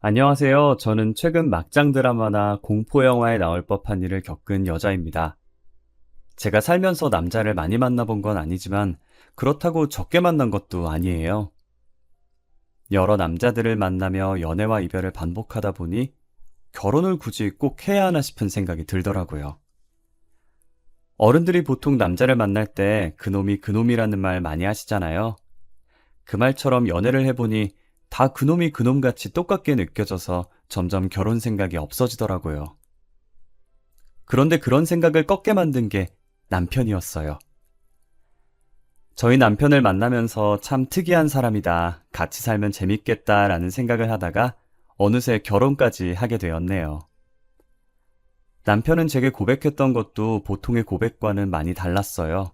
안녕하세요. 저는 최근 막장 드라마나 공포 영화에 나올 법한 일을 겪은 여자입니다. 제가 살면서 남자를 많이 만나본 건 아니지만 그렇다고 적게 만난 것도 아니에요. 여러 남자들을 만나며 연애와 이별을 반복하다 보니 결혼을 굳이 꼭 해야 하나 싶은 생각이 들더라고요. 어른들이 보통 남자를 만날 때 그놈이 그놈이라는 말 많이 하시잖아요. 그 말처럼 연애를 해보니 다 그놈이 그놈같이 똑같게 느껴져서 점점 결혼 생각이 없어지더라고요. 그런데 그런 생각을 꺾게 만든 게 남편이었어요. 저희 남편을 만나면서 참 특이한 사람이다, 같이 살면 재밌겠다라는 생각을 하다가 어느새 결혼까지 하게 되었네요. 남편은 제게 고백했던 것도 보통의 고백과는 많이 달랐어요.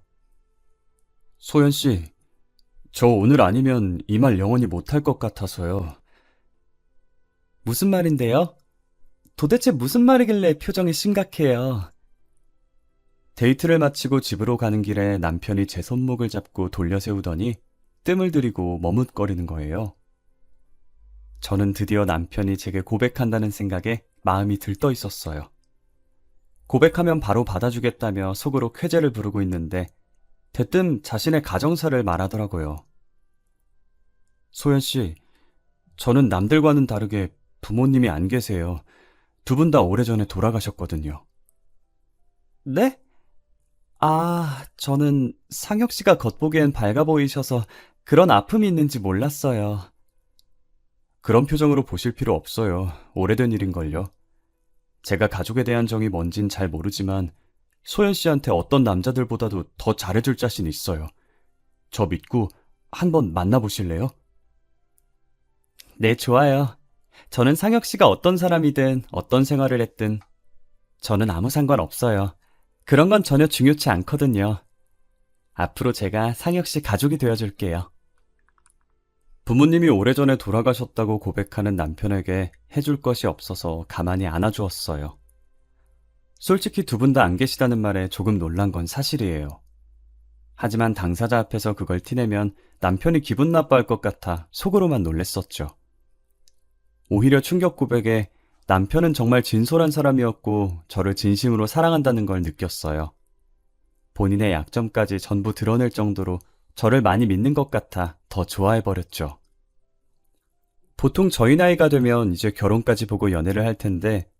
소연 씨, 저 오늘 아니면 이 말 영원히 못할 것 같아서요. 무슨 말인데요? 도대체 무슨 말이길래 표정이 심각해요? 데이트를 마치고 집으로 가는 길에 남편이 제 손목을 잡고 돌려 세우더니 뜸을 들이고 머뭇거리는 거예요. 저는 드디어 남편이 제게 고백한다는 생각에 마음이 들떠 있었어요. 고백하면 바로 받아주겠다며 속으로 쾌재를 부르고 있는데 대뜸 자신의 가정사를 말하더라고요. 소연 씨, 저는 남들과는 다르게 부모님이 안 계세요. 두 분 다 오래전에 돌아가셨거든요. 네? 저는 상혁 씨가 겉보기엔 밝아 보이셔서 그런 아픔이 있는지 몰랐어요. 그런 표정으로 보실 필요 없어요. 오래된 일인걸요. 제가 가족에 대한 정이 뭔진 잘 모르지만 소연 씨한테 어떤 남자들보다도 더 잘해줄 자신 있어요. 저 믿고 한번 만나보실래요? 네, 좋아요. 저는 상혁 씨가 어떤 사람이든 어떤 생활을 했든 저는 아무 상관 없어요. 그런 건 전혀 중요치 않거든요. 앞으로 제가 상혁 씨 가족이 되어줄게요. 부모님이 오래전에 돌아가셨다고 고백하는 남편에게 해줄 것이 없어서 가만히 안아주었어요. 솔직히 두 분 다 안 계시다는 말에 조금 놀란 건 사실이에요. 하지만 당사자 앞에서 그걸 티내면 남편이 기분 나빠할 것 같아 속으로만 놀랬었죠. 오히려 충격 고백에 남편은 정말 진솔한 사람이었고 저를 진심으로 사랑한다는 걸 느꼈어요. 본인의 약점까지 전부 드러낼 정도로 저를 많이 믿는 것 같아 더 좋아해버렸죠. 보통 저희 나이가 되면 이제 결혼까지 보고 연애를 할 텐데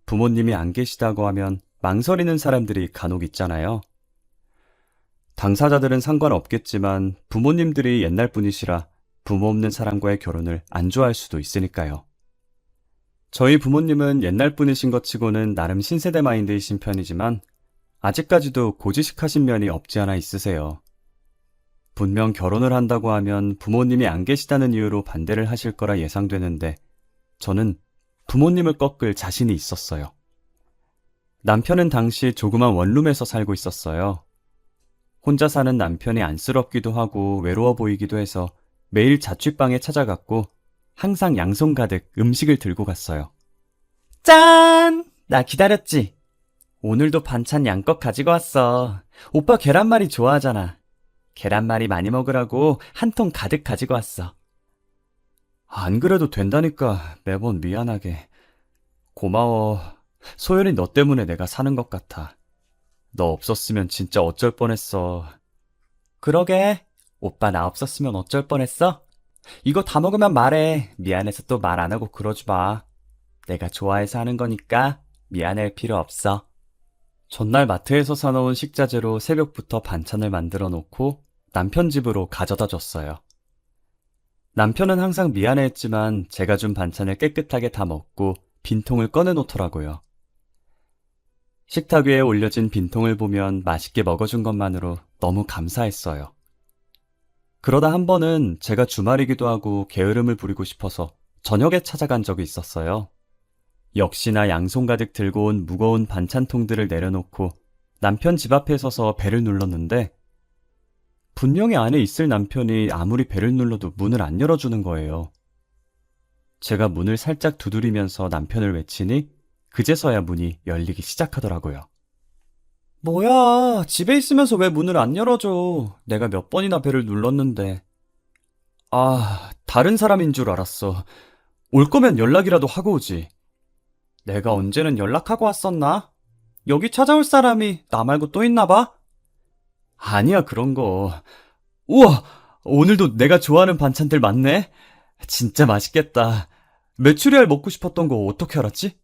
부모님이 안 계시다고 하면 망설이는 사람들이 간혹 있잖아요. 당사자들은 상관없겠지만 부모님들이 옛날 분이시라 부모 없는 사람과의 결혼을 안 좋아할 수도 있으니까요. 저희 부모님은 옛날 분이신 것 치고는 나름 신세대 마인드이신 편이지만 아직까지도 고지식하신 면이 없지 않아 있으세요. 분명 결혼을 한다고 하면 부모님이 안 계시다는 이유로 반대를 하실 거라 예상되는데 저는 부모님을 꺾을 자신이 있었어요. 남편은 당시 조그만 원룸에서 살고 있었어요. 혼자 사는 남편이 안쓰럽기도 하고 외로워 보이기도 해서 매일 자취방에 찾아갔고 항상 양손 가득 음식을 들고 갔어요. 짠! 나 기다렸지? 오늘도 반찬 양껏 가지고 왔어. 오빠 계란말이 좋아하잖아. 계란말이 많이 먹으라고 한 통 가득 가지고 왔어. 안 그래도 된다니까 매번 미안하게. 고마워. 소연이 너 때문에 내가 사는 것 같아. 너 없었으면 진짜 어쩔 뻔했어. 그러게. 오빠 나 없었으면 어쩔 뻔했어? 이거 다 먹으면 말해. 미안해서 또 말 안 하고 그러지 마. 내가 좋아해서 하는 거니까 미안할 필요 없어. 전날 마트에서 사놓은 식자재로 새벽부터 반찬을 만들어 놓고 남편 집으로 가져다 줬어요. 남편은 항상 미안해했지만 제가 준 반찬을 깨끗하게 다 먹고 빈통을 꺼내 놓더라고요. 식탁 위에 올려진 빈통을 보면 맛있게 먹어준 것만으로 너무 감사했어요. 그러다 한 번은 제가 주말이기도 하고 게으름을 부리고 싶어서 저녁에 찾아간 적이 있었어요. 역시나 양손 가득 들고 온 무거운 반찬통들을 내려놓고 남편 집 앞에 서서 벨을 눌렀는데 분명히 안에 있을 남편이 아무리 벨을 눌러도 문을 안 열어주는 거예요. 제가 문을 살짝 두드리면서 남편을 외치니 그제서야 문이 열리기 시작하더라고요. 뭐야, 집에 있으면서 왜 문을 안 열어줘? 내가 몇 번이나 벨을 눌렀는데. 다른 사람인 줄 알았어. 올 거면 연락이라도 하고 오지. 내가 언제는 연락하고 왔었나? 여기 찾아올 사람이 나 말고 또 있나 봐? 아니야, 그런 거. 우와! 오늘도 내가 좋아하는 반찬들 많네? 진짜 맛있겠다. 메추리알 먹고 싶었던 거 어떻게 알았지?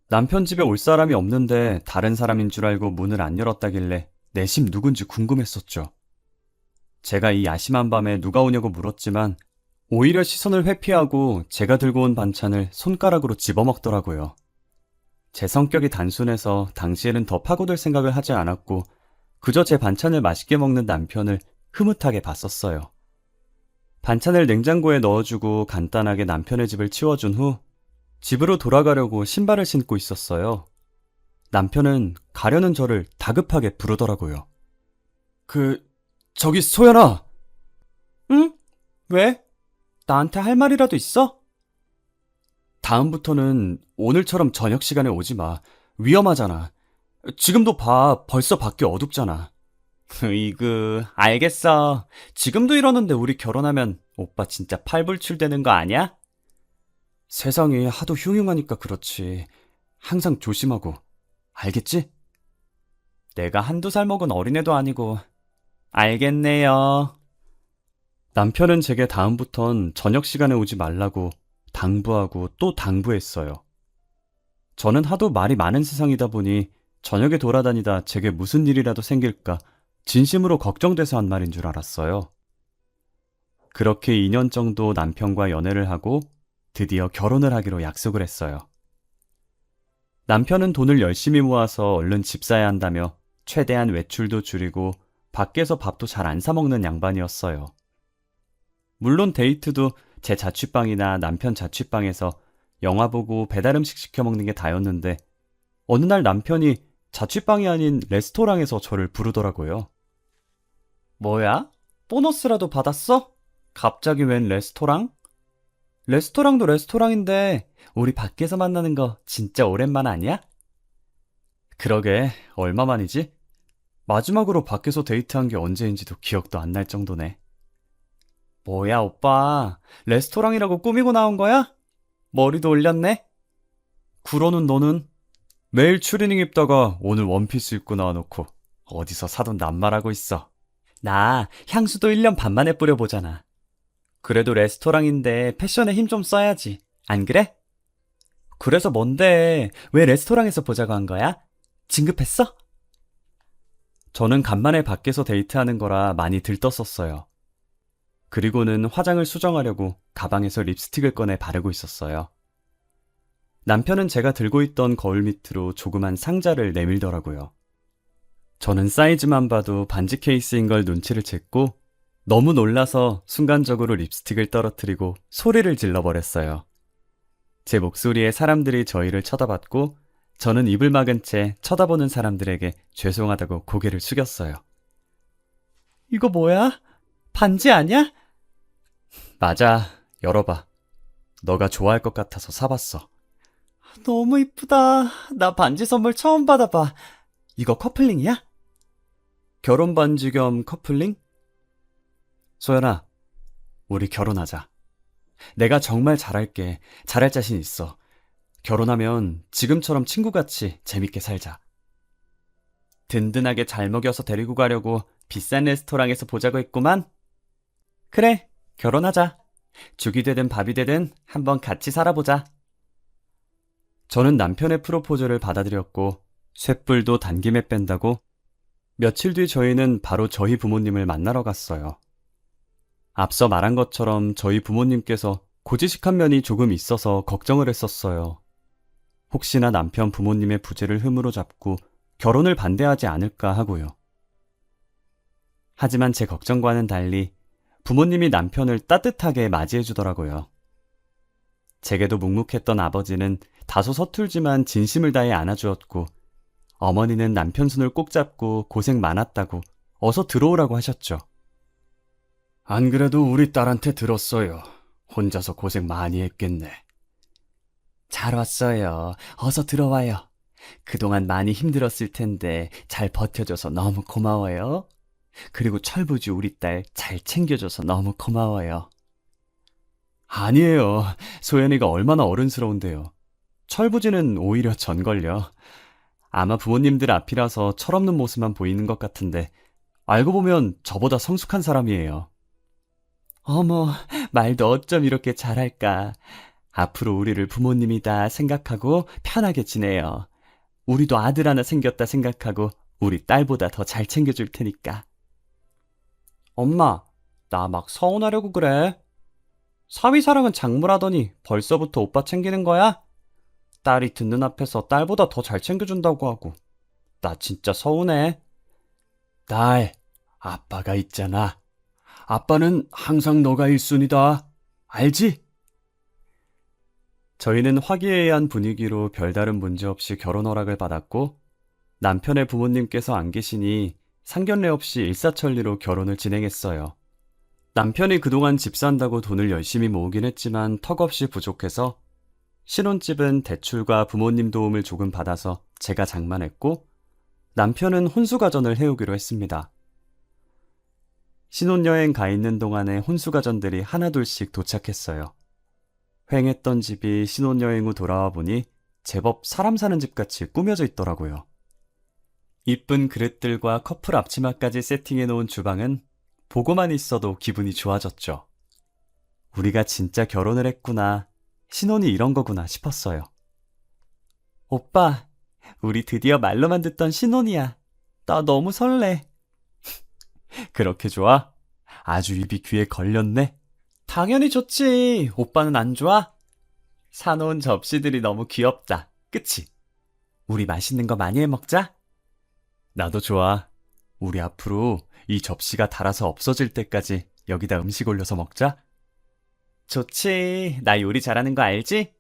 남편 집에 올 사람이 없는데 다른 사람인 줄 알고 문을 안 열었다길래 내심 누군지 궁금했었죠. 제가 이 야심한 밤에 누가 오냐고 물었지만 오히려 시선을 회피하고 제가 들고 온 반찬을 손가락으로 집어먹더라고요. 제 성격이 단순해서 당시에는 더 파고들 생각을 하지 않았고 그저 제 반찬을 맛있게 먹는 남편을 흐뭇하게 봤었어요. 반찬을 냉장고에 넣어주고 간단하게 남편의 집을 치워준 후 집으로 돌아가려고 신발을 신고 있었어요. 남편은 가려는 저를 다급하게 부르더라고요. 저기 소연아! 응? 왜? 나한테 할 말이라도 있어? 다음부터는 오늘처럼 저녁 시간에 오지 마. 위험하잖아. 지금도 봐. 벌써 밖이 어둡잖아. 으이그, 알겠어. 지금도 이러는데 우리 결혼하면 오빠 진짜 팔불출되는 거 아니야? 세상이 하도 흉흉하니까 그렇지. 항상 조심하고. 알겠지? 내가 한두 살 먹은 어린애도 아니고. 알겠네요. 남편은 제게 다음부턴 저녁 시간에 오지 말라고 당부하고 또 당부했어요. 저는 하도 말이 많은 세상이다 보니 저녁에 돌아다니다 제게 무슨 일이라도 생길까 진심으로 걱정돼서 한 말인 줄 알았어요. 그렇게 2년 정도 남편과 연애를 하고 드디어 결혼을 하기로 약속을 했어요. 남편은 돈을 열심히 모아서 얼른 집 사야 한다며 최대한 외출도 줄이고 밖에서 밥도 잘 안 사 먹는 양반이었어요. 물론 데이트도 제 자취방이나 남편 자취방에서 영화 보고 배달음식 시켜 먹는 게 다였는데 어느 날 남편이 자취방이 아닌 레스토랑에서 저를 부르더라고요. 뭐야? 보너스라도 받았어? 갑자기 웬 레스토랑? 레스토랑도 레스토랑인데 우리 밖에서 만나는 거 진짜 오랜만 아니야? 그러게, 얼마만이지? 마지막으로 밖에서 데이트한 게 언제인지도 기억도 안 날 정도네. 뭐야, 오빠. 레스토랑이라고 꾸미고 나온 거야? 머리도 올렸네? 그러는 너는? 매일 추리닝 입다가 오늘 원피스 입고 나와놓고 어디서 사돈 낱말하고 있어. 나 향수도 1년 반 만에 뿌려보잖아. 그래도 레스토랑인데 패션에 힘 좀 써야지. 안 그래? 그래서 뭔데? 왜 레스토랑에서 보자고 한 거야? 진급했어? 저는 간만에 밖에서 데이트하는 거라 많이 들떴었어요. 그리고는 화장을 수정하려고 가방에서 립스틱을 꺼내 바르고 있었어요. 남편은 제가 들고 있던 거울 밑으로 조그만 상자를 내밀더라고요. 저는 사이즈만 봐도 반지 케이스인 걸 눈치를 챘고 너무 놀라서 순간적으로 립스틱을 떨어뜨리고 소리를 질러버렸어요. 제 목소리에 사람들이 저희를 쳐다봤고 저는 입을 막은 채 쳐다보는 사람들에게 죄송하다고 고개를 숙였어요. 이거 뭐야? 반지 아니야? 맞아, 열어봐. 너가 좋아할 것 같아서 사봤어. 너무 이쁘다. 나 반지 선물 처음 받아봐. 이거 커플링이야? 결혼 반지 겸 커플링? 소연아, 우리 결혼하자. 내가 정말 잘할게. 잘할 자신 있어. 결혼하면 지금처럼 친구같이 재밌게 살자. 든든하게 잘 먹여서 데리고 가려고 비싼 레스토랑에서 보자고 했구만. 그래, 결혼하자. 죽이 되든 밥이 되든 한번 같이 살아보자. 저는 남편의 프로포즈를 받아들였고 쇳불도 단김에 뺀다고 며칠 뒤 저희는 바로 저희 부모님을 만나러 갔어요. 앞서 말한 것처럼 저희 부모님께서 고지식한 면이 조금 있어서 걱정을 했었어요. 혹시나 남편 부모님의 부재를 흠으로 잡고 결혼을 반대하지 않을까 하고요. 하지만 제 걱정과는 달리 부모님이 남편을 따뜻하게 맞이해 주더라고요. 제게도 묵묵했던 아버지는 다소 서툴지만 진심을 다해 안아주었고 어머니는 남편 손을 꼭 잡고 고생 많았다고 어서 들어오라고 하셨죠. 안 그래도 우리 딸한테 들었어요. 혼자서 고생 많이 했겠네. 잘 왔어요. 어서 들어와요. 그동안 많이 힘들었을 텐데 잘 버텨줘서 너무 고마워요. 그리고 철부지 우리 딸 잘 챙겨줘서 너무 고마워요. 아니에요. 소연이가 얼마나 어른스러운데요. 철부지는 오히려 전걸요. 아마 부모님들 앞이라서 철없는 모습만 보이는 것 같은데 알고 보면 저보다 성숙한 사람이에요. 어머, 말도 어쩜 이렇게 잘할까. 앞으로 우리를 부모님이다 생각하고 편하게 지내요. 우리도 아들 하나 생겼다 생각하고 우리 딸보다 더 잘 챙겨줄 테니까. 엄마, 나 막 서운하려고 그래. 사위사랑은 작물하더니 벌써부터 오빠 챙기는 거야? 딸이 듣는 앞에서 딸보다 더 잘 챙겨준다고 하고. 나 진짜 서운해. 딸, 아빠가 있잖아. 아빠는 항상 너가 1순위다. 알지? 저희는 화기애애한 분위기로 별다른 문제 없이 결혼 허락을 받았고 남편의 부모님께서 안 계시니 상견례 없이 일사천리로 결혼을 진행했어요. 남편이 그동안 집 산다고 돈을 열심히 모으긴 했지만 턱없이 부족해서 신혼집은 대출과 부모님 도움을 조금 받아서 제가 장만했고 남편은 혼수가전을 해오기로 했습니다. 신혼여행 가 있는 동안에 혼수가전들이 하나둘씩 도착했어요. 휑했던 집이 신혼여행 후 돌아와 보니 제법 사람 사는 집같이 꾸며져 있더라고요. 이쁜 그릇들과 커플 앞치마까지 세팅해 놓은 주방은 보고만 있어도 기분이 좋아졌죠. 우리가 진짜 결혼을 했구나, 신혼이 이런 거구나 싶었어요. 오빠, 우리 드디어 말로만 듣던 신혼이야. 나 너무 설레. 그렇게 좋아? 아주 입이 귀에 걸렸네. 당연히 좋지. 오빠는 안 좋아? 사놓은 접시들이 너무 귀엽다. 그치? 우리 맛있는 거 많이 해 먹자. 나도 좋아. 우리 앞으로 이 접시가 닳아서 없어질 때까지 여기다 음식 올려서 먹자. 좋지. 나 요리 잘하는 거 알지?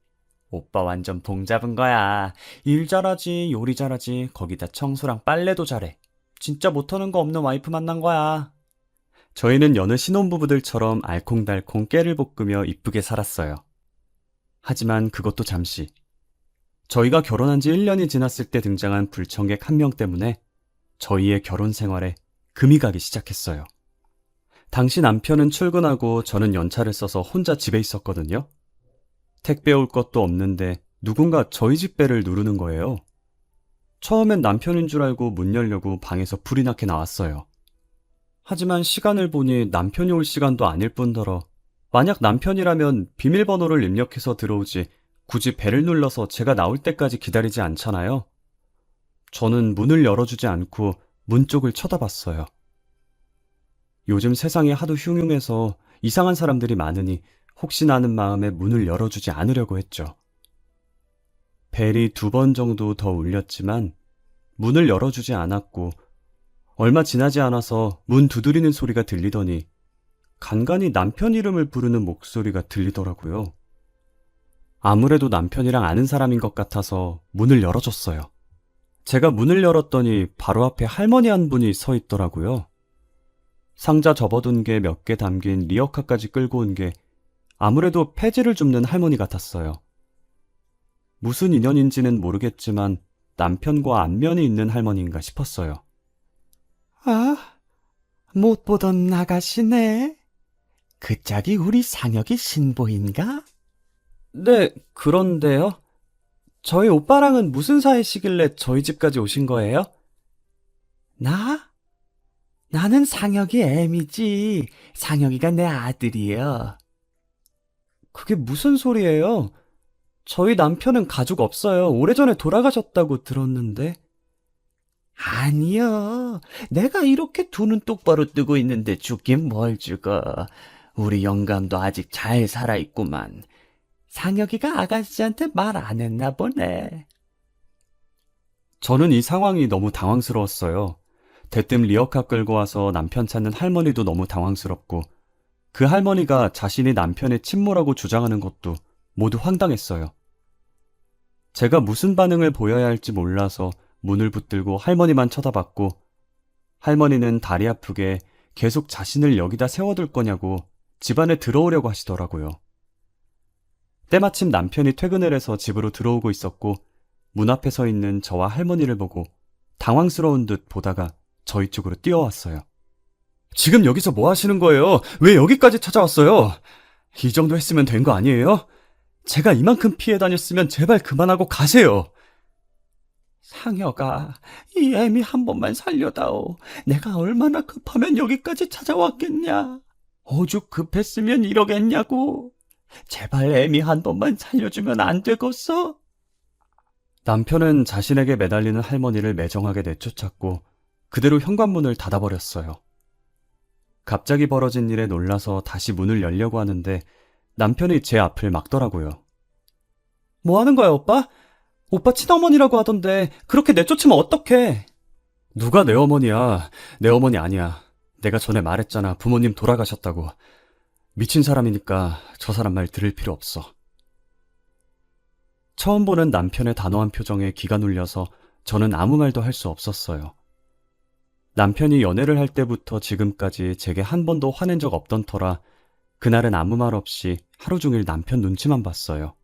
오빠 완전 봉 잡은 거야. 일 잘하지, 요리 잘하지, 거기다 청소랑 빨래도 잘해. 진짜 못하는 거 없는 와이프 만난 거야. 저희는 여느 신혼부부들처럼 알콩달콩 깨를 볶으며 이쁘게 살았어요. 하지만 그것도 잠시. 저희가 결혼한 지 1년이 지났을 때 등장한 불청객 한 명 때문에 저희의 결혼 생활에 금이 가기 시작했어요. 당시 남편은 출근하고 저는 연차를 써서 혼자 집에 있었거든요. 택배 올 것도 없는데 누군가 저희 집 배를 누르는 거예요. 처음엔 남편인 줄 알고 문 열려고 방에서 불이 나게 나왔어요. 하지만 시간을 보니 남편이 올 시간도 아닐 뿐더러 만약 남편이라면 비밀번호를 입력해서 들어오지 굳이 배를 눌러서 제가 나올 때까지 기다리지 않잖아요. 저는 문을 열어주지 않고 문 쪽을 쳐다봤어요. 요즘 세상이 하도 흉흉해서 이상한 사람들이 많으니 혹시나 하는 마음에 문을 열어주지 않으려고 했죠. 벨이 2번 정도 더 울렸지만 문을 열어주지 않았고 얼마 지나지 않아서 문 두드리는 소리가 들리더니 간간히 남편 이름을 부르는 목소리가 들리더라고요. 아무래도 남편이랑 아는 사람인 것 같아서 문을 열어줬어요. 제가 문을 열었더니 바로 앞에 할머니 한 분이 서 있더라고요. 상자 접어둔 게 몇 개 담긴 리어카까지 끌고 온 게 아무래도 폐지를 줍는 할머니 같았어요. 무슨 인연인지는 모르겠지만 남편과 안면이 있는 할머니인가 싶었어요. 아, 못 보던 아가씨네. 그 짝이 우리 상혁이 신부인가? 네, 그런데요. 저희 오빠랑은 무슨 사이시길래 저희 집까지 오신 거예요? 나? 나는 상혁이 애미지. 상혁이가 내 아들이에요. 그게 무슨 소리예요? 저희 남편은 가족 없어요. 오래전에 돌아가셨다고 들었는데. 아니요. 내가 이렇게 두 눈 똑바로 뜨고 있는데 죽긴 뭘 죽어. 우리 영감도 아직 잘 살아있구만. 상혁이가 아가씨한테 말 안 했나 보네. 저는 이 상황이 너무 당황스러웠어요. 대뜸 리어카 끌고 와서 남편 찾는 할머니도 너무 당황스럽고 그 할머니가 자신이 남편의 친모라고 주장하는 것도 모두 황당했어요. 제가 무슨 반응을 보여야 할지 몰라서 문을 붙들고 할머니만 쳐다봤고 할머니는 다리 아프게 계속 자신을 여기다 세워둘 거냐고 집 안에 들어오려고 하시더라고요. 때마침 남편이 퇴근을 해서 집으로 들어오고 있었고 문 앞에 서 있는 저와 할머니를 보고 당황스러운 듯 보다가 저희 쪽으로 뛰어왔어요. 지금 여기서 뭐 하시는 거예요? 왜 여기까지 찾아왔어요? 이 정도 했으면 된 거 아니에요? 제가 이만큼 피해 다녔으면 제발 그만하고 가세요. 상혁아, 이 애미 한 번만 살려다오. 내가 얼마나 급하면 여기까지 찾아왔겠냐. 오죽 급했으면 이러겠냐고. 제발 애미 한 번만 살려주면 안 되겠어? 남편은 자신에게 매달리는 할머니를 매정하게 내쫓았고 그대로 현관문을 닫아버렸어요. 갑자기 벌어진 일에 놀라서 다시 문을 열려고 하는데 남편이 제 앞을 막더라고요. 뭐 하는 거야, 오빠? 오빠 친어머니라고 하던데 그렇게 내쫓으면 어떡해? 누가 내 어머니야? 내 어머니 아니야. 내가 전에 말했잖아. 부모님 돌아가셨다고. 미친 사람이니까 저 사람 말 들을 필요 없어. 처음 보는 남편의 단호한 표정에 기가 눌려서 저는 아무 말도 할 수 없었어요. 남편이 연애를 할 때부터 지금까지 제게 한 번도 화낸 적 없던 터라 그날은 아무 말 없이 하루 종일 남편 눈치만 봤어요.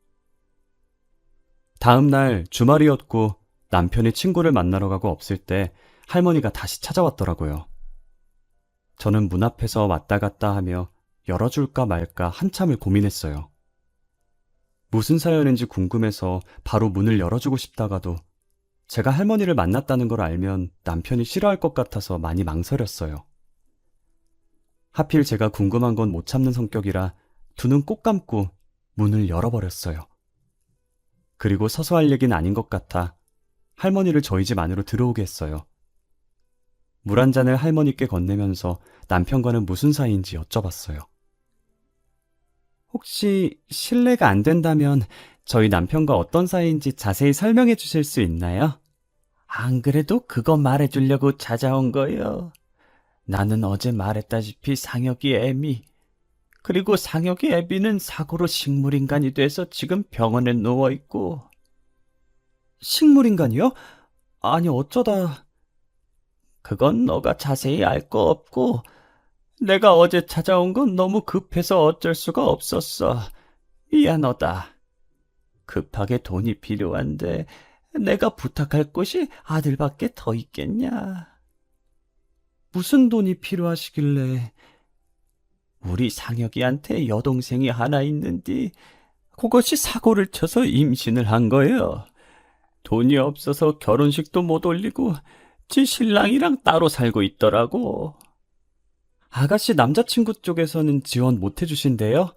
다음 날 주말이었고 남편이 친구를 만나러 가고 없을 때 할머니가 다시 찾아왔더라고요. 저는 문 앞에서 왔다 갔다 하며 열어줄까 말까 한참을 고민했어요. 무슨 사연인지 궁금해서 바로 문을 열어주고 싶다가도 제가 할머니를 만났다는 걸 알면 남편이 싫어할 것 같아서 많이 망설였어요. 하필 제가 궁금한 건 못 참는 성격이라 두 눈 꼭 감고 문을 열어버렸어요. 그리고 서서 할 얘기는 아닌 것 같아 할머니를 저희 집 안으로 들어오게 했어요. 물 한 잔을 할머니께 건네면서 남편과는 무슨 사이인지 여쭤봤어요. 혹시 실례가 안 된다면 저희 남편과 어떤 사이인지 자세히 설명해 주실 수 있나요? 안 그래도 그거 말해주려고 찾아온 거요. 나는 어제 말했다시피 상혁이 애미, 그리고 상혁이 애비는 사고로 식물인간이 돼서 지금 병원에 누워있고. 식물인간이요? 아니 어쩌다. 그건 너가 자세히 알 거 없고 내가 어제 찾아온 건 너무 급해서 어쩔 수가 없었어. 미안하다. 급하게 돈이 필요한데 내가 부탁할 곳이 아들밖에 더 있겠냐. 무슨 돈이 필요하시길래. 우리 상혁이한테 여동생이 하나 있는데 그것이 사고를 쳐서 임신을 한 거예요. 돈이 없어서 결혼식도 못 올리고 지 신랑이랑 따로 살고 있더라고. 아가씨 남자친구 쪽에서는 지원 못 해주신대요?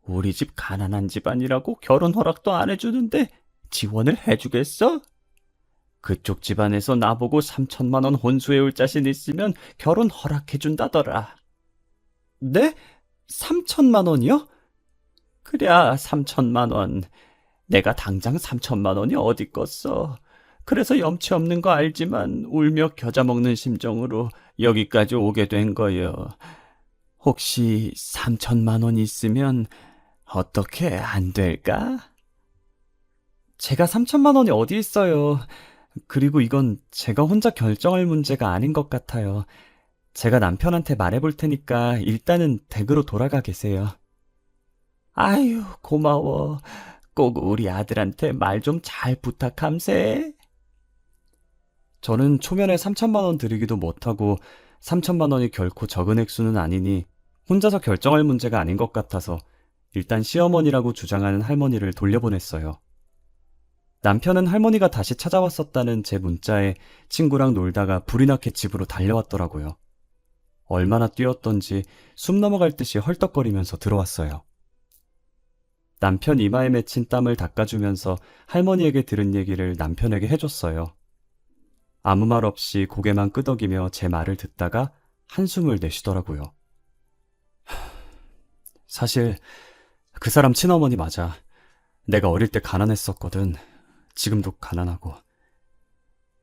우리 집 가난한 집안이라고 결혼 허락도 안 해주는데 지원을 해주겠어? 그쪽 집안에서 나보고 3천만 원 혼수해올 자신 있으면 결혼 허락해준다더라. 네? 3천만 원이요? 그래, 3천만 원. 내가 당장 3천만 원이 어디 껐어. 그래서 염치 없는 거 알지만 울며 겨자 먹는 심정으로 여기까지 오게 된 거요. 혹시 3천만 원 있으면 어떻게 안 될까? 제가 3천만 원이 어디 있어요. 그리고 이건 제가 혼자 결정할 문제가 아닌 것 같아요. 제가 남편한테 말해볼 테니까 일단은 댁으로 돌아가 계세요. 아유, 고마워. 꼭 우리 아들한테 말 좀 잘 부탁함세. 저는 초면에 3천만 원 드리기도 못하고 3천만 원이 결코 적은 액수는 아니니 혼자서 결정할 문제가 아닌 것 같아서 일단 시어머니라고 주장하는 할머니를 돌려보냈어요. 남편은 할머니가 다시 찾아왔었다는 제 문자에 친구랑 놀다가 불이 나게 집으로 달려왔더라고요. 얼마나 뛰었던지 숨 넘어갈 듯이 헐떡거리면서 들어왔어요. 남편 이마에 맺힌 땀을 닦아주면서 할머니에게 들은 얘기를 남편에게 해줬어요. 아무 말 없이 고개만 끄덕이며 제 말을 듣다가 한숨을 내쉬더라고요. 사실 그 사람 친어머니 맞아. 내가 어릴 때 가난했었거든. 지금도 가난하고.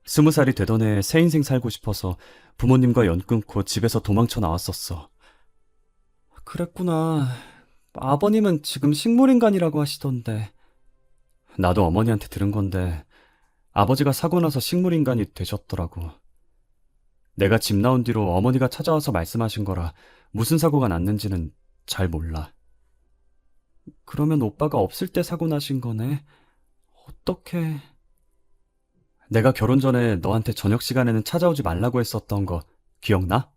20살이 되던 해에 새 인생 살고 싶어서 부모님과 연 끊고 집에서 도망쳐 나왔었어. 그랬구나. 아버님은 지금 식물인간이라고 하시던데. 나도 어머니한테 들은 건데 아버지가 사고 나서 식물인간이 되셨더라고. 내가 집 나온 뒤로 어머니가 찾아와서 말씀하신 거라 무슨 사고가 났는지는 잘 몰라. 그러면 오빠가 없을 때 사고 나신 거네. 어떡해. 내가 결혼 전에 너한테 저녁 시간에는 찾아오지 말라고 했었던 거 기억나?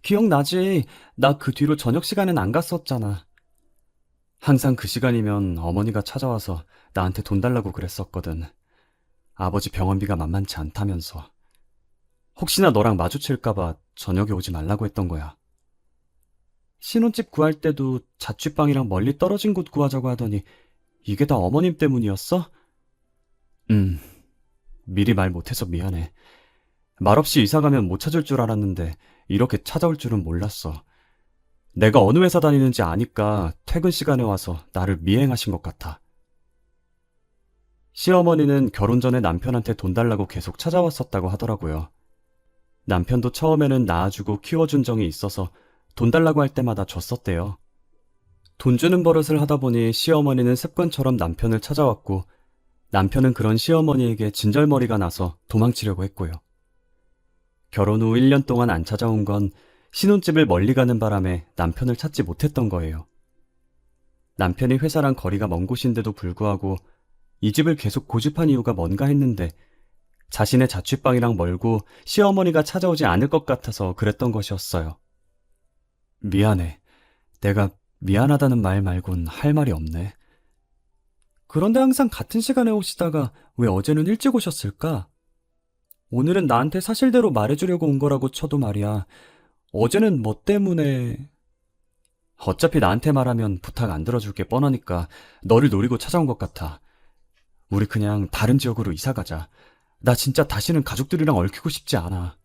기억나지? 나 그 뒤로 저녁 시간엔 안 갔었잖아. 항상 그 시간이면 어머니가 찾아와서 나한테 돈 달라고 그랬었거든. 아버지 병원비가 만만치 않다면서. 혹시나 너랑 마주칠까봐 저녁에 오지 말라고 했던 거야. 신혼집 구할 때도 자취방이랑 멀리 떨어진 곳 구하자고 하더니 이게 다 어머님 때문이었어? 음, 미리 말 못해서 미안해. 말없이 이사 가면 못 찾을 줄 알았는데 이렇게 찾아올 줄은 몰랐어. 내가 어느 회사 다니는지 아니까 퇴근 시간에 와서 나를 미행하신 것 같아. 시어머니는 결혼 전에 남편한테 돈 달라고 계속 찾아왔었다고 하더라고요. 남편도 처음에는 낳아주고 키워준 정이 있어서 돈 달라고 할 때마다 줬었대요. 돈 주는 버릇을 하다 보니 시어머니는 습관처럼 남편을 찾아왔고 남편은 그런 시어머니에게 진절머리가 나서 도망치려고 했고요. 결혼 후 1년 동안 안 찾아온 건 신혼집을 멀리 가는 바람에 남편을 찾지 못했던 거예요. 남편이 회사랑 거리가 먼 곳인데도 불구하고 이 집을 계속 고집한 이유가 뭔가 했는데 자신의 자취방이랑 멀고 시어머니가 찾아오지 않을 것 같아서 그랬던 것이었어요. 미안해. 내가 미안하다는 말 말곤 할 말이 없네. 그런데 항상 같은 시간에 오시다가 왜 어제는 일찍 오셨을까? 오늘은 나한테 사실대로 말해주려고 온 거라고 쳐도 말이야. 어제는 뭐 때문에... 어차피 나한테 말하면 부탁 안 들어줄 게 뻔하니까 너를 노리고 찾아온 것 같아. 우리 그냥 다른 지역으로 이사 가자. 나 진짜 다시는 가족들이랑 얽히고 싶지 않아.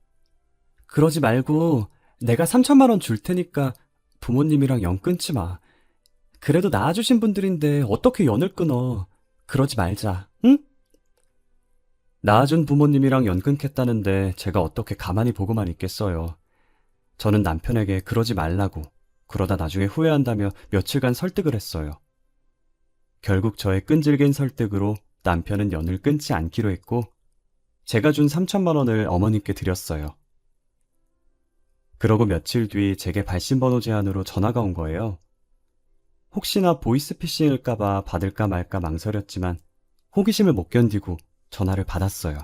그러지 말고 내가 3천만 원 줄 테니까 부모님이랑 연 끊지 마. 그래도 낳아주신 분들인데 어떻게 연을 끊어. 그러지 말자, 응? 낳아준 부모님이랑 연 끊겠다는데 제가 어떻게 가만히 보고만 있겠어요. 저는 남편에게 그러지 말라고, 그러다 나중에 후회한다며 며칠간 설득을 했어요. 결국 저의 끈질긴 설득으로 남편은 연을 끊지 않기로 했고 제가 준 3천만 원을 어머님께 드렸어요. 그러고 며칠 뒤 제게 발신번호 제안으로 전화가 온 거예요. 혹시나 보이스피싱일까봐 받을까 말까 망설였지만 호기심을 못 견디고 전화를 받았어요.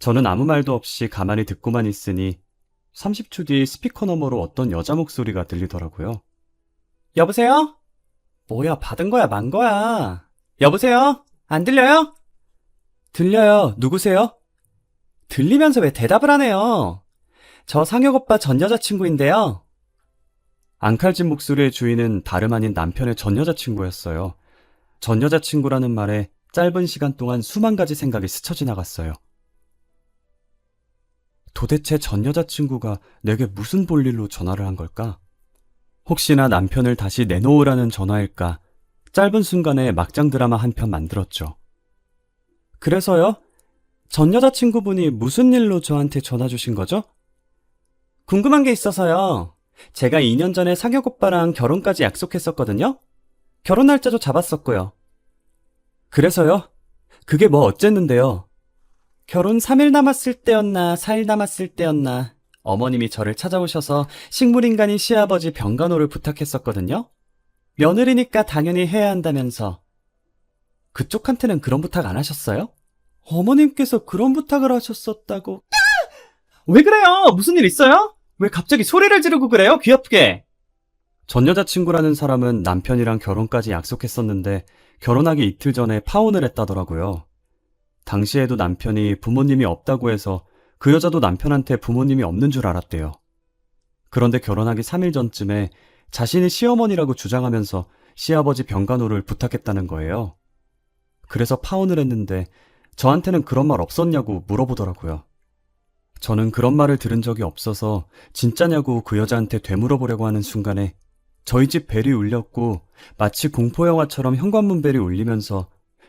저는 아무 말도 없이 가만히 듣고만 있으니 30초 뒤 스피커 너머로 어떤 여자 목소리가 들리더라고요. 여보세요? 뭐야, 받은 거야, 만 거야? 여보세요? 안 들려요? 들려요. 누구세요? 들리면서 왜 대답을 안 해요? 저 상혁 오빠 전 여자친구인데요. 앙칼진 목소리의 주인은 다름 아닌 남편의 전 여자친구였어요. 전 여자친구라는 말에 짧은 시간 동안 수만 가지 생각이 스쳐 지나갔어요. 도대체 전 여자친구가 내게 무슨 볼일로 전화를 한 걸까? 혹시나 남편을 다시 내놓으라는 전화일까? 짧은 순간에 막장 드라마 한 편 만들었죠. 그래서요? 전 여자친구분이 무슨 일로 저한테 전화 주신 거죠? 궁금한 게 있어서요. 제가 2년 전에 상혁 오빠랑 결혼까지 약속했었거든요? 결혼 날짜도 잡았었고요. 그래서요? 그게 뭐 어쨌는데요? 결혼 3일 남았을 때였나 4일 남았을 때였나 어머님이 저를 찾아오셔서 식물인간인 시아버지 병간호를 부탁했었거든요? 며느리니까 당연히 해야 한다면서. 그쪽한테는 그런 부탁 안 하셨어요? 어머님께서 그런 부탁을 하셨었다고. 왜 그래요? 무슨 일 있어요? 왜 갑자기 소리를 지르고 그래요? 귀 아프게. 전 여자친구라는 사람은 남편이랑 결혼까지 약속했었는데 결혼하기 이틀 전에 파혼을 했다더라고요. 당시에도 남편이 부모님이 없다고 해서 그 여자도 남편한테 부모님이 없는 줄 알았대요. 그런데 결혼하기 3일 전쯤에 자신이 시어머니라고 주장하면서 시아버지 병간호를 부탁했다는 거예요. 그래서 파혼을 했는데 저한테는 그런 말 없었냐고 물어보더라고요. 저는 그런 말을 들은 적이 없어서 진짜냐고 그 여자한테 되물어보려고 하는 순간에 저희 집 벨이 울렸고 마치 공포영화처럼 현관문 벨이 울리면서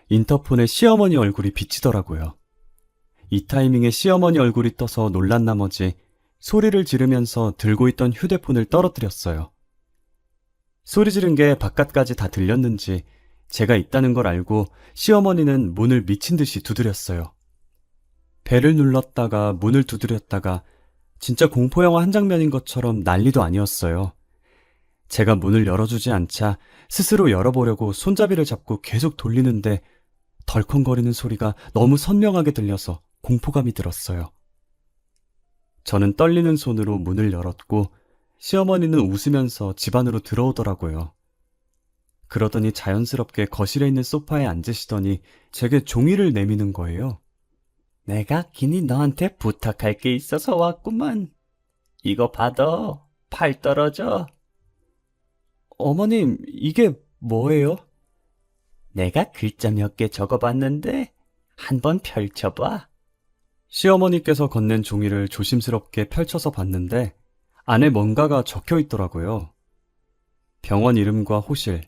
인터폰에 시어머니 얼굴이 비치더라고요. 이 타이밍에 시어머니 얼굴이 떠서 놀란 나머지 소리를 지르면서 들고 있던 휴대폰을 떨어뜨렸어요. 소리 지른 게 바깥까지 다 들렸는지 제가 있다는 걸 알고 시어머니는 문을 미친 듯이 두드렸어요. 벨을 눌렀다가 문을 두드렸다가 진짜 공포영화 한 장면인 것처럼 난리도 아니었어요. 제가 문을 열어주지 않자 스스로 열어보려고 손잡이를 잡고 계속 돌리는데 덜컹거리는 소리가 너무 선명하게 들려서 공포감이 들었어요. 저는 떨리는 손으로 문을 열었고 시어머니는 웃으면서 집 안으로 들어오더라고요. 그러더니 자연스럽게 거실에 있는 소파에 앉으시더니 제게 종이를 내미는 거예요. 내가 긴히 너한테 부탁할 게 있어서 왔구만. 이거 받아. 팔 떨어져. 어머님, 이게 뭐예요? 내가 글자 몇 개 적어봤는데 한번 펼쳐봐. 시어머니께서 건넨 종이를 조심스럽게 펼쳐서 봤는데 안에 뭔가가 적혀 있더라고요. 병원 이름과 호실,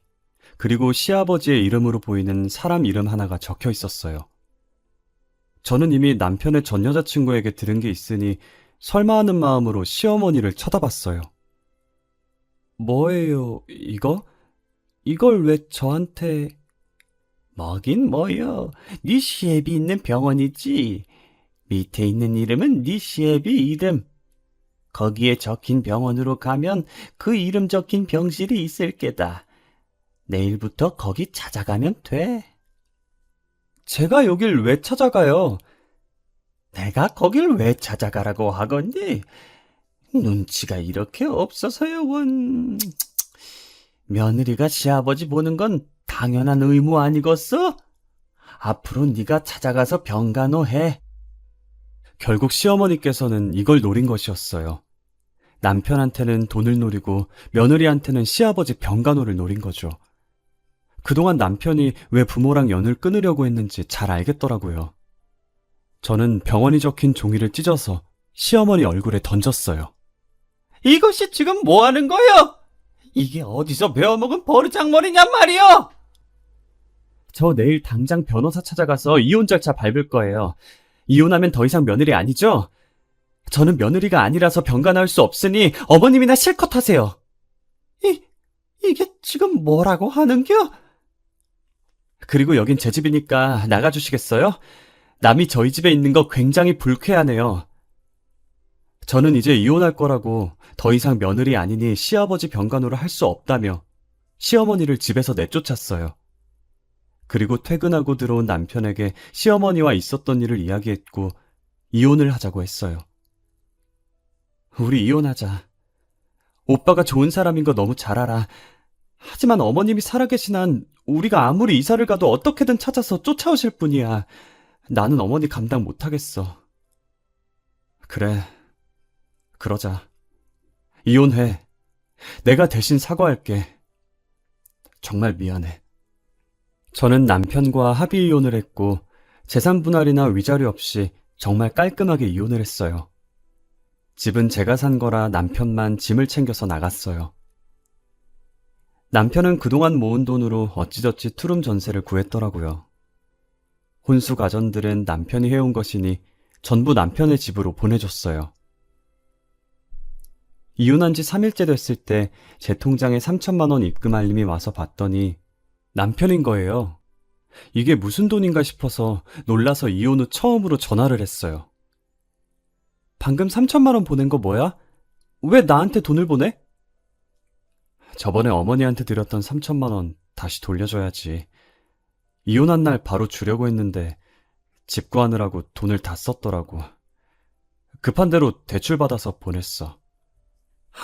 그리고 시아버지의 이름으로 보이는 사람 이름 하나가 적혀 있었어요. 저는 이미 남편의 전 여자친구에게 들은 게 있으니 설마 하는 마음으로 시어머니를 쳐다봤어요. 뭐예요, 이거? 이걸 왜 저한테... 뭐긴 뭐요. 네 시애비 있는 병원이지. 밑에 있는 이름은 네 시애비 이름. 거기에 적힌 병원으로 가면 그 이름 적힌 병실이 있을 게다. 내일부터 거기 찾아가면 돼. 제가 여길 왜 찾아가요? 내가 거길 왜 찾아가라고 하건니? 눈치가 이렇게 없어서요, 원. 며느리가 시아버지 보는 건 당연한 의무 아니겠어? 앞으로 네가 찾아가서 병간호 해. 결국 시어머니께서는 이걸 노린 것이었어요. 남편한테는 돈을 노리고 며느리한테는 시아버지 병간호를 노린 거죠. 그동안 남편이 왜 부모랑 연을 끊으려고 했는지 잘 알겠더라고요. 저는 병원이 적힌 종이를 찢어서 시어머니 얼굴에 던졌어요. 이것이 지금 뭐 하는 거요? 이게 어디서 배워먹은 버르장머리냔 말이요? 저 내일 당장 변호사 찾아가서 이혼 절차 밟을 거예요. 이혼하면 더 이상 며느리 아니죠? 저는 며느리가 아니라서 병간호할 수 없으니 어머님이나 실컷 하세요. 이게 지금 뭐라고 하는겨? 그리고 여긴 제 집이니까 나가주시겠어요? 남이 저희 집에 있는 거 굉장히 불쾌하네요. 저는 이제 이혼할 거라고 더 이상 며느리 아니니 시아버지 병간호를 할 수 없다며 시어머니를 집에서 내쫓았어요. 그리고 퇴근하고 들어온 남편에게 시어머니와 있었던 일을 이야기했고 이혼을 하자고 했어요. 우리 이혼하자. 오빠가 좋은 사람인 거 너무 잘 알아. 하지만 어머님이 살아계신 한 우리가 아무리 이사를 가도 어떻게든 찾아서 쫓아오실 뿐이야. 나는 어머니 감당 못하겠어. 그래, 그러자. 이혼해. 내가 대신 사과할게. 정말 미안해. 저는 남편과 합의 이혼을 했고 재산 분할이나 위자료 없이 정말 깔끔하게 이혼을 했어요. 집은 제가 산 거라 남편만 짐을 챙겨서 나갔어요. 남편은 그동안 모은 돈으로 어찌저찌 투룸 전세를 구했더라고요. 혼수 가전들은 남편이 해온 것이니 전부 남편의 집으로 보내줬어요. 이혼한 지 3일째 됐을 때 제 통장에 3천만 원 입금 알림이 와서 봤더니 남편인 거예요. 이게 무슨 돈인가 싶어서 놀라서 이혼 후 처음으로 전화를 했어요. 방금 3천만 원 보낸 거 뭐야? 왜 나한테 돈을 보내? 저번에 어머니한테 드렸던 3천만 원 다시 돌려줘야지. 이혼한 날 바로 주려고 했는데 집 구하느라고 돈을 다 썼더라고. 급한 대로 대출 받아서 보냈어.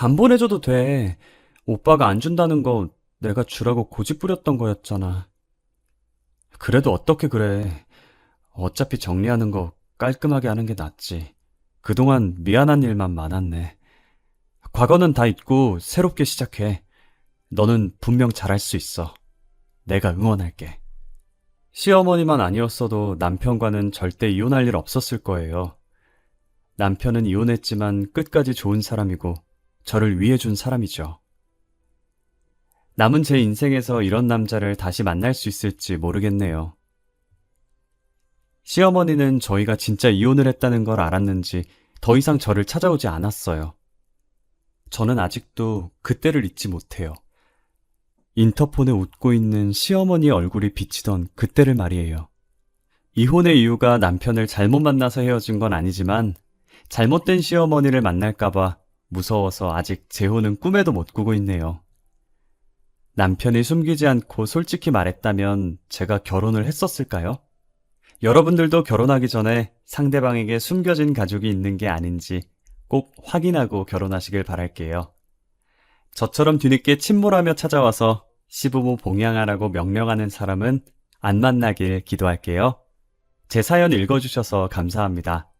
안 보내줘도 돼. 오빠가 안 준다는 거 내가 주라고 고집 부렸던 거였잖아. 그래도 어떻게 그래. 어차피 정리하는 거 깔끔하게 하는 게 낫지. 그동안 미안한 일만 많았네. 과거는 다 잊고 새롭게 시작해. 너는 분명 잘할 수 있어. 내가 응원할게. 시어머니만 아니었어도 남편과는 절대 이혼할 일 없었을 거예요. 남편은 이혼했지만 끝까지 좋은 사람이고 저를 위해준 사람이죠. 남은 제 인생에서 이런 남자를 다시 만날 수 있을지 모르겠네요. 시어머니는 저희가 진짜 이혼을 했다는 걸 알았는지 더 이상 저를 찾아오지 않았어요. 저는 아직도 그때를 잊지 못해요. 인터폰에 웃고 있는 시어머니의 얼굴이 비치던 그때를 말이에요. 이혼의 이유가 남편을 잘못 만나서 헤어진 건 아니지만 잘못된 시어머니를 만날까봐 무서워서 아직 재혼은 꿈에도 못 꾸고 있네요. 남편이 숨기지 않고 솔직히 말했다면 제가 결혼을 했었을까요? 여러분들도 결혼하기 전에 상대방에게 숨겨진 가족이 있는 게 아닌지 꼭 확인하고 결혼하시길 바랄게요. 저처럼 뒤늦게 침몰하며 찾아와서 시부모 봉양하라고 명령하는 사람은 안 만나길 기도할게요. 제 사연 읽어주셔서 감사합니다.